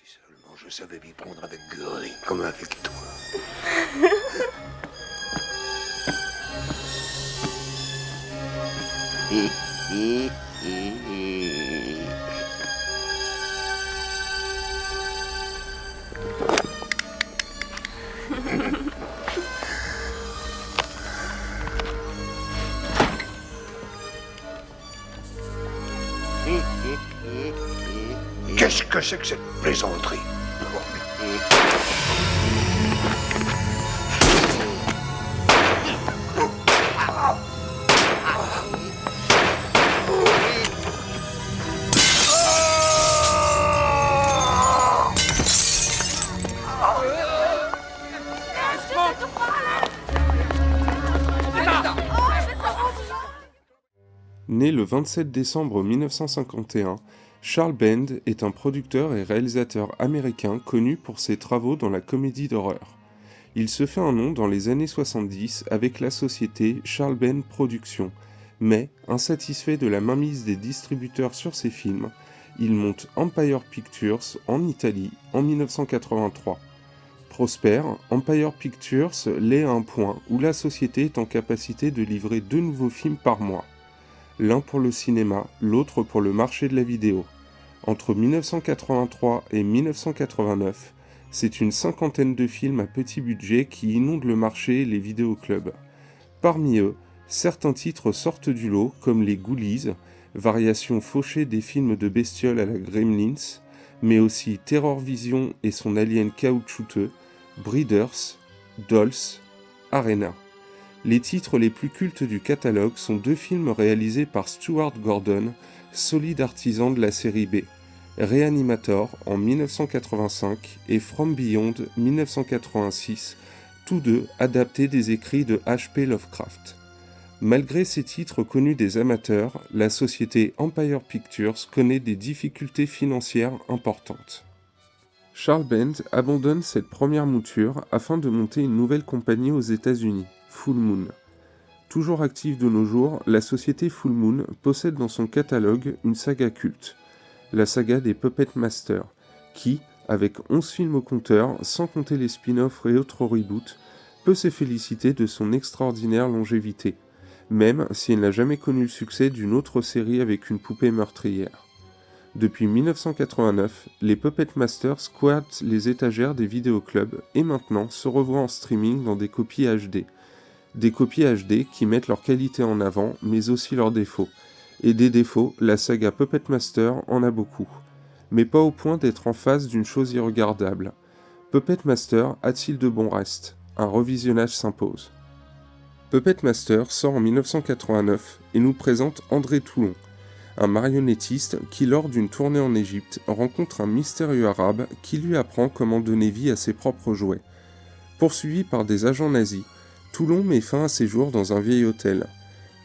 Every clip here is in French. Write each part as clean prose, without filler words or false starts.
Si seulement je savais m'y prendre avec Goring comme avec toi. Qu'est-ce que c'est que cette plaisanterie? Né le 27 décembre 1951, Charles Band est un producteur et réalisateur américain connu pour ses travaux dans la comédie d'horreur. Il se fait un nom dans les années 70 avec la société Charles Band Productions, mais, insatisfait de la mainmise des distributeurs sur ses films, il monte Empire Pictures en Italie en 1983. Prospère, Empire Pictures l'est à un point où la société est en capacité de livrer 2 nouveaux films par mois. L'un pour le cinéma, l'autre pour le marché de la vidéo. Entre 1983 et 1989, c'est une cinquantaine de films à petit budget qui inondent le marché et les vidéoclubs. Parmi eux, certains titres sortent du lot comme les Ghoulies, variation fauchée des films de bestioles à la Gremlins, mais aussi Terror Vision et son alien caoutchouteux, Breeders, Dolls, Arena. Les titres les plus cultes du catalogue sont 2 films réalisés par Stuart Gordon, solide artisan de la série B, Reanimator en 1985 et From Beyond 1986, tous deux adaptés des écrits de H.P. Lovecraft. Malgré ces titres connus des amateurs, la société Empire Pictures connaît des difficultés financières importantes. Charles Band abandonne cette première mouture afin de monter une nouvelle compagnie aux États-Unis, Full Moon. Toujours active de nos jours, la société Full Moon possède dans son catalogue une saga culte, la saga des Puppet Master, qui, avec 11 films au compteur, sans compter les spin-offs et autres reboots, peut se féliciter de son extraordinaire longévité, même si elle n'a jamais connu le succès d'une autre série avec une poupée meurtrière. Depuis 1989, les Puppet Masters squattent les étagères des vidéoclubs et maintenant se revoient en streaming dans des copies HD. Des copies HD qui mettent leur qualité en avant, mais aussi leurs défauts. Et des défauts, la saga Puppet Master en a beaucoup. Mais pas au point d'être en face d'une chose irregardable. Puppet Master a-t-il de bons restes? Un revisionnage s'impose. Puppet Master sort en 1989 et nous présente André Toulon, un marionnettiste qui, lors d'une tournée en Égypte, rencontre un mystérieux arabe qui lui apprend comment donner vie à ses propres jouets. Poursuivi par des agents nazis, Toulon met fin à ses jours dans un vieil hôtel.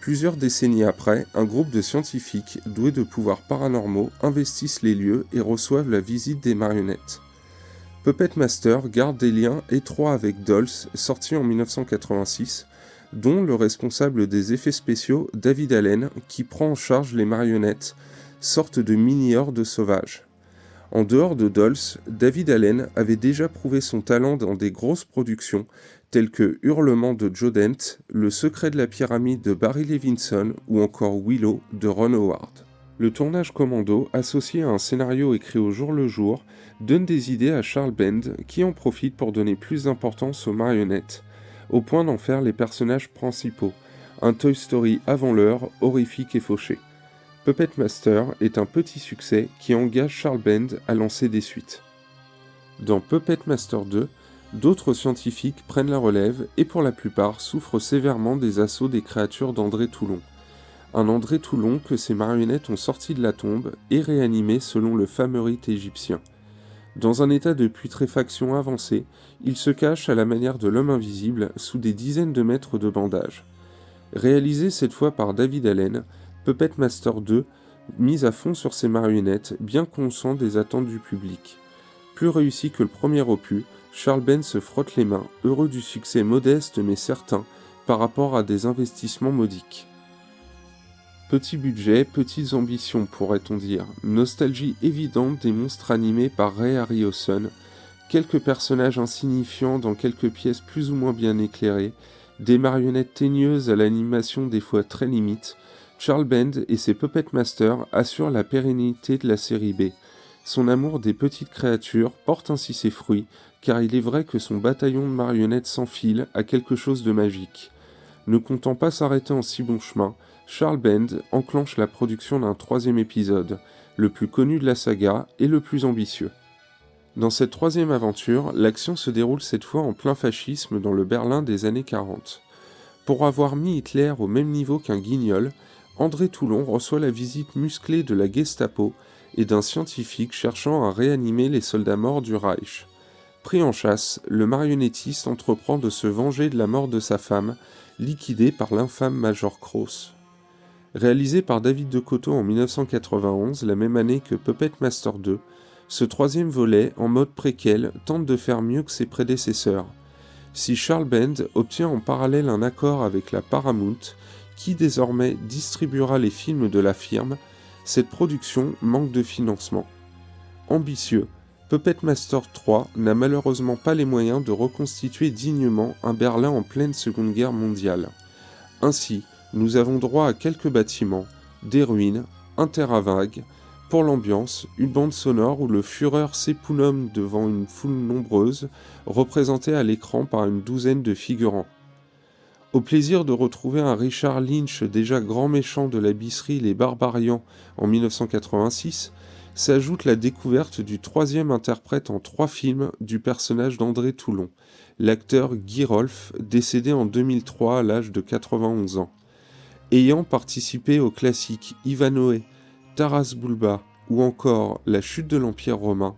Plusieurs décennies après, un groupe de scientifiques doués de pouvoirs paranormaux investissent les lieux et reçoivent la visite des marionnettes. Puppet Master garde des liens étroits avec Dolls, sorti en 1986, dont le responsable des effets spéciaux, David Allen, qui prend en charge les marionnettes, sorte de mini-horde sauvage. En dehors de Dolls, David Allen avait déjà prouvé son talent dans des grosses productions telles que Hurlement de Joe Dent, Le secret de la pyramide de Barry Levinson ou encore Willow de Ron Howard. Le tournage commando, associé à un scénario écrit au jour le jour, donne des idées à Charles Band qui en profite pour donner plus d'importance aux marionnettes, au point d'en faire les personnages principaux, un Toy Story avant l'heure, horrifique et fauché. Puppet Master est un petit succès qui engage Charles Band à lancer des suites. Dans Puppet Master 2, d'autres scientifiques prennent la relève et pour la plupart souffrent sévèrement des assauts des créatures d'André Toulon. Un André Toulon que ses marionnettes ont sorti de la tombe et réanimé selon le fameux rite égyptien. Dans un état de putréfaction avancé, il se cache à la manière de l'homme invisible sous des dizaines de mètres de bandage. Réalisé cette fois par David Allen, Puppet Master 2 mise à fond sur ses marionnettes, bien conscient des attentes du public. Plus réussi que le premier opus, Charles Band se frotte les mains, heureux du succès modeste mais certain par rapport à des investissements modiques. Petit budget, petites ambitions pourrait-on dire, nostalgie évidente des monstres animés par Ray Harryhausen, quelques personnages insignifiants dans quelques pièces plus ou moins bien éclairées, des marionnettes teigneuses à l'animation des fois très limite, Charles Band et ses Puppet Masters assurent la pérennité de la série B. Son amour des petites créatures porte ainsi ses fruits, car il est vrai que son bataillon de marionnettes sans fil a quelque chose de magique. Ne comptant pas s'arrêter en si bon chemin, Charles Band enclenche la production d'un 3e épisode, le plus connu de la saga et le plus ambitieux. Dans cette 3e aventure, l'action se déroule cette fois en plein fascisme dans le Berlin des années 40. Pour avoir mis Hitler au même niveau qu'un guignol, André Toulon reçoit la visite musclée de la Gestapo et d'un scientifique cherchant à réanimer les soldats morts du Reich. Pris en chasse, le marionnettiste entreprend de se venger de la mort de sa femme, liquidée par l'infâme Major Cross. Réalisé par David de Coteau en 1991, la même année que Puppet Master 2, ce 3e volet, en mode préquel, tente de faire mieux que ses prédécesseurs. Si Charles Band obtient en parallèle un accord avec la Paramount, qui désormais distribuera les films de la firme, cette production manque de financement. Ambitieux, Puppet Master 3 n'a malheureusement pas les moyens de reconstituer dignement un Berlin en pleine Seconde Guerre mondiale. Ainsi, nous avons droit à quelques bâtiments, des ruines, un terrain vague, pour l'ambiance, une bande sonore où le Führer s'épounome devant une foule nombreuse, représentée à l'écran par une douzaine de figurants. Au plaisir de retrouver un Richard Lynch déjà grand méchant de la bisserie Les Barbarians en 1986, s'ajoute la découverte du 3e interprète en 3 films du personnage d'André Toulon, l'acteur Guy Rolfe, décédé en 2003 à l'âge de 91 ans. Ayant participé aux classiques Ivanhoe, Taras Bulba ou encore La chute de l'Empire romain,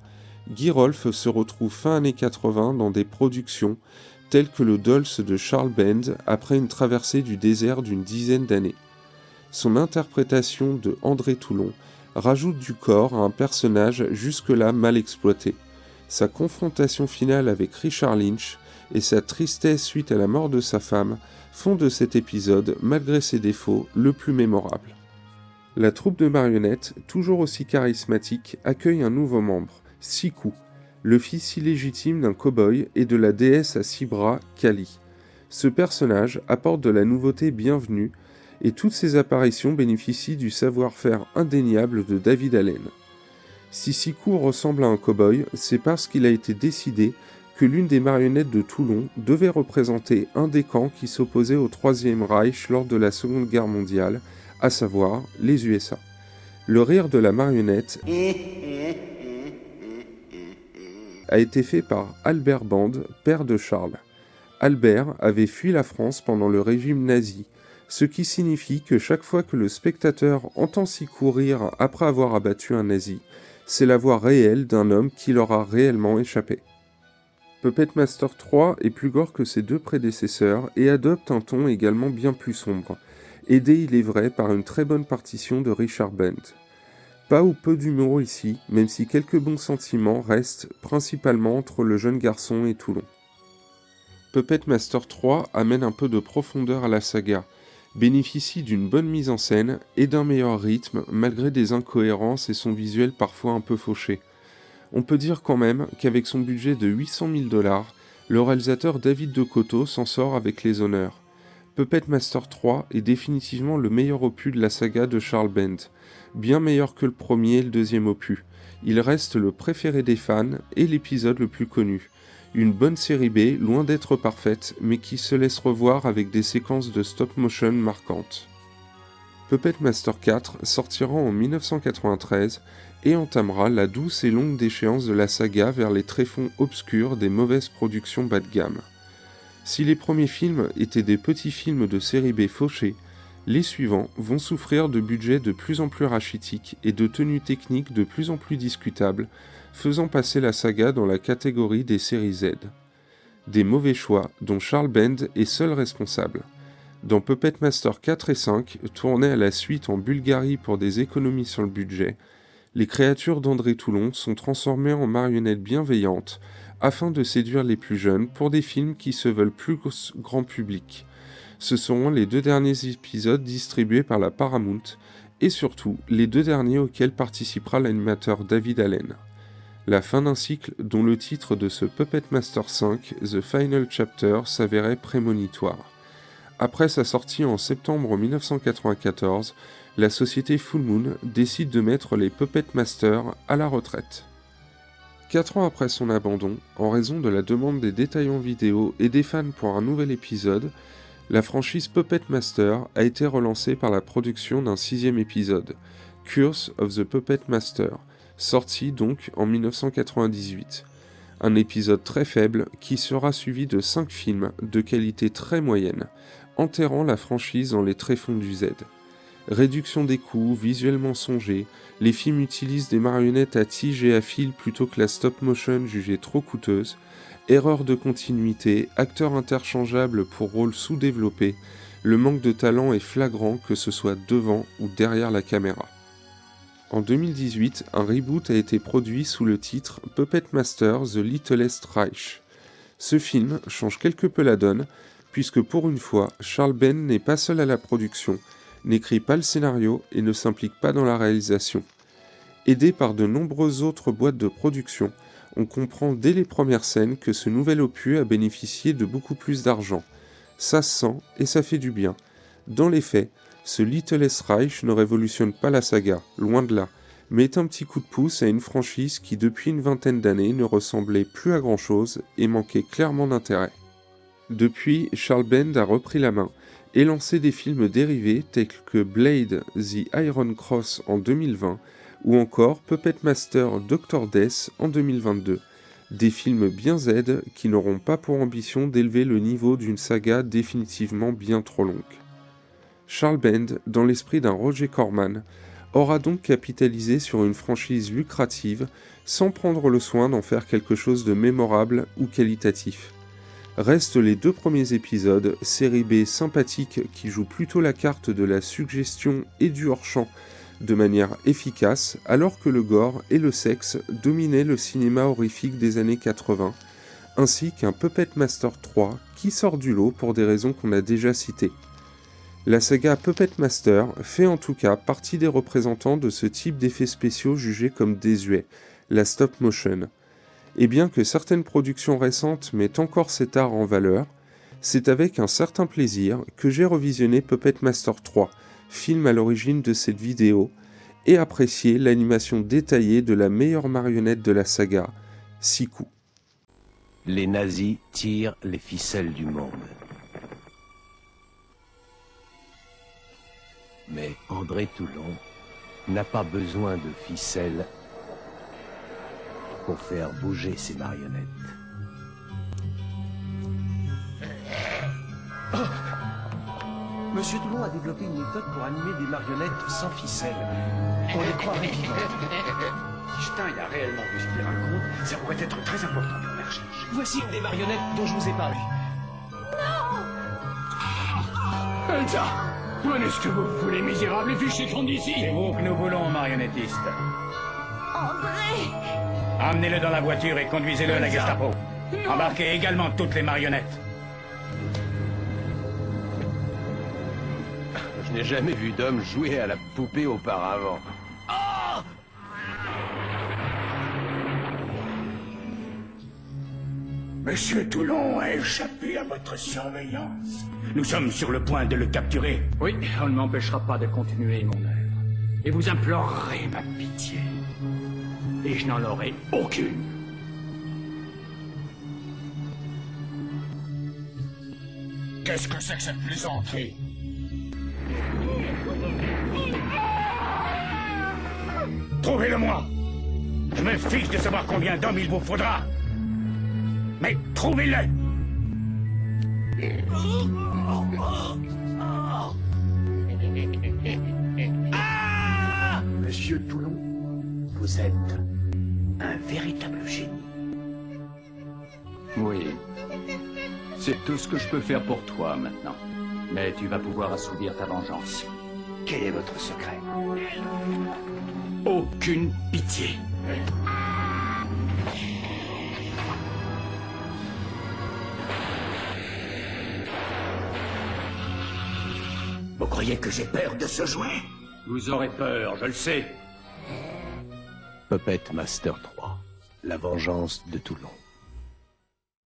Guy Rolfe se retrouve fin années 80 dans des productions telles que le Dolls de Charles Band après une traversée du désert d'une dizaine d'années. Son interprétation de André Toulon rajoute du corps à un personnage jusque-là mal exploité. Sa confrontation finale avec Richard Lynch et sa tristesse suite à la mort de sa femme font de cet épisode, malgré ses défauts, le plus mémorable. La troupe de marionnettes, toujours aussi charismatique, accueille un nouveau membre, Siku, le fils illégitime d'un cow-boy et de la déesse à 6 bras, Kali. Ce personnage apporte de la nouveauté bienvenue, et toutes ses apparitions bénéficient du savoir-faire indéniable de David Allen. Si Siku ressemble à un cow-boy, c'est parce qu'il a été décidé que l'une des marionnettes de Toulon devait représenter un des camps qui s'opposait au Troisième Reich lors de la Seconde Guerre mondiale, à savoir les USA. Le rire de la marionnette a été fait par Albert Band, père de Charles. Albert avait fui la France pendant le régime nazi, ce qui signifie que chaque fois que le spectateur entend s'y courir après avoir abattu un nazi, c'est la voix réelle d'un homme qui leur a réellement échappé. Puppet Master 3 est plus gore que ses 2 prédécesseurs et adopte un ton également bien plus sombre, aidé il est vrai par une très bonne partition de Richard Band. Pas ou peu d'humour ici, même si quelques bons sentiments restent principalement entre le jeune garçon et Toulon. Puppet Master 3 amène un peu de profondeur à la saga, bénéficie d'une bonne mise en scène et d'un meilleur rythme malgré des incohérences et son visuel parfois un peu fauché. On peut dire quand même qu'avec son budget de 800 000 $, le réalisateur David de Coteau s'en sort avec les honneurs. Puppet Master 3 est définitivement le meilleur opus de la saga de Charles Band, bien meilleur que le premier et le 2e opus. Il reste le préféré des fans et l'épisode le plus connu. Une bonne série B, loin d'être parfaite, mais qui se laisse revoir avec des séquences de stop-motion marquantes. Puppet Master 4 sortira en 1993 et entamera la douce et longue déchéance de la saga vers les tréfonds obscurs des mauvaises productions bas de gamme. Si les premiers films étaient des petits films de série B fauchés, les suivants vont souffrir de budgets de plus en plus rachitiques et de tenues techniques de plus en plus discutables, faisant passer la saga dans la catégorie des séries Z. Des mauvais choix dont Charles Band est seul responsable. Dans Puppet Master 4 et 5, tournés à la suite en Bulgarie pour des économies sur le budget, les créatures d'André Toulon sont transformées en marionnettes bienveillantes afin de séduire les plus jeunes pour des films qui se veulent plus grand public. Ce seront les 2 derniers épisodes distribués par la Paramount, et surtout les 2 derniers auxquels participera l'animateur David Allen. La fin d'un cycle dont le titre de ce Puppet Master 5, The Final Chapter, s'avérait prémonitoire. Après sa sortie en septembre 1994, la société Full Moon décide de mettre les Puppet Masters à la retraite. 4 ans après son abandon, en raison de la demande des détaillants vidéo et des fans pour un nouvel épisode, la franchise Puppet Master a été relancée par la production d'un 6e épisode, Curse of the Puppet Master, sorti donc en 1998. Un épisode très faible qui sera suivi de 5 films de qualité très moyenne, enterrant la franchise dans les tréfonds du Z. Réduction des coûts, visuellement songés, les films utilisent des marionnettes à tige et à fil plutôt que la stop motion jugée trop coûteuse, erreurs de continuité, acteurs interchangeables pour rôles sous-développés, le manque de talent est flagrant que ce soit devant ou derrière la caméra. En 2018, un reboot a été produit sous le titre Puppet Master The Littlest Reich. Ce film change quelque peu la donne, puisque pour une fois, Charles Band n'est pas seul à la production, n'écrit pas le scénario et ne s'implique pas dans la réalisation. Aidé par de nombreuses autres boîtes de production, on comprend dès les premières scènes que ce nouvel opus a bénéficié de beaucoup plus d'argent. Ça se sent et ça fait du bien. Dans les faits, ce Littlest Reich ne révolutionne pas la saga, loin de là, mais est un petit coup de pouce à une franchise qui depuis une vingtaine d'années ne ressemblait plus à grand chose et manquait clairement d'intérêt. Depuis, Charles Band a repris la main et lancé des films dérivés tels que Blade The Iron Cross en 2020 ou encore Puppet Master Dr. Death en 2022. Des films bien Z qui n'auront pas pour ambition d'élever le niveau d'une saga définitivement bien trop longue. Charles Band, dans l'esprit d'un Roger Corman, aura donc capitalisé sur une franchise lucrative sans prendre le soin d'en faire quelque chose de mémorable ou qualitatif. Restent les 2 premiers épisodes, série B sympathique qui joue plutôt la carte de la suggestion et du hors-champ de manière efficace, alors que le gore et le sexe dominaient le cinéma horrifique des années 80, ainsi qu'un Puppet Master 3 qui sort du lot pour des raisons qu'on a déjà citées. La saga Puppet Master fait en tout cas partie des représentants de ce type d'effets spéciaux jugés comme désuets, la stop motion. Et bien que certaines productions récentes mettent encore cet art en valeur, c'est avec un certain plaisir que j'ai revisionné Puppet Master 3, film à l'origine de cette vidéo, et apprécié l'animation détaillée de la meilleure marionnette de la saga, Siku. Les nazis tirent les ficelles du monde. Mais André Toulon n'a pas besoin de ficelles pour faire bouger ses marionnettes. Monsieur Toulon a développé une méthode pour animer des marionnettes sans ficelle. On les croirait vivantes. Si Stein a réellement vu ce qu'il raconte, ça pourrait être très important pour la recherche. Voici une des marionnettes dont je vous ai parlé. Elsa, prenez ce que vous voulez, misérable, et fichez-en d'ici. C'est vous que nous voulons, marionnettiste. André! Amenez-le dans la voiture et conduisez-le à la Gestapo. Embarquez également toutes les marionnettes. Je n'ai jamais vu d'homme jouer à la poupée auparavant. Monsieur Toulon a échappé à votre surveillance. Nous sommes sur le point de le capturer. Oui, on ne m'empêchera pas de continuer mon œuvre. Et vous implorerez ma pitié. Et je n'en aurai aucune. Qu'est-ce que c'est que cette plaisanterie? Trouvez-le-moi. Je me fiche de savoir combien d'hommes il vous faudra. Mais trouvez-le. Monsieur Toulon, vous êtes un véritable génie. Oui. C'est tout ce que je peux faire pour toi maintenant. Mais tu vas pouvoir assouvir ta vengeance. Quel est votre secret? Aucune pitié. croyez que j'ai peur de ce jouet? Vous aurez peur, je le sais. Puppet Master 3, la vengeance de Toulon.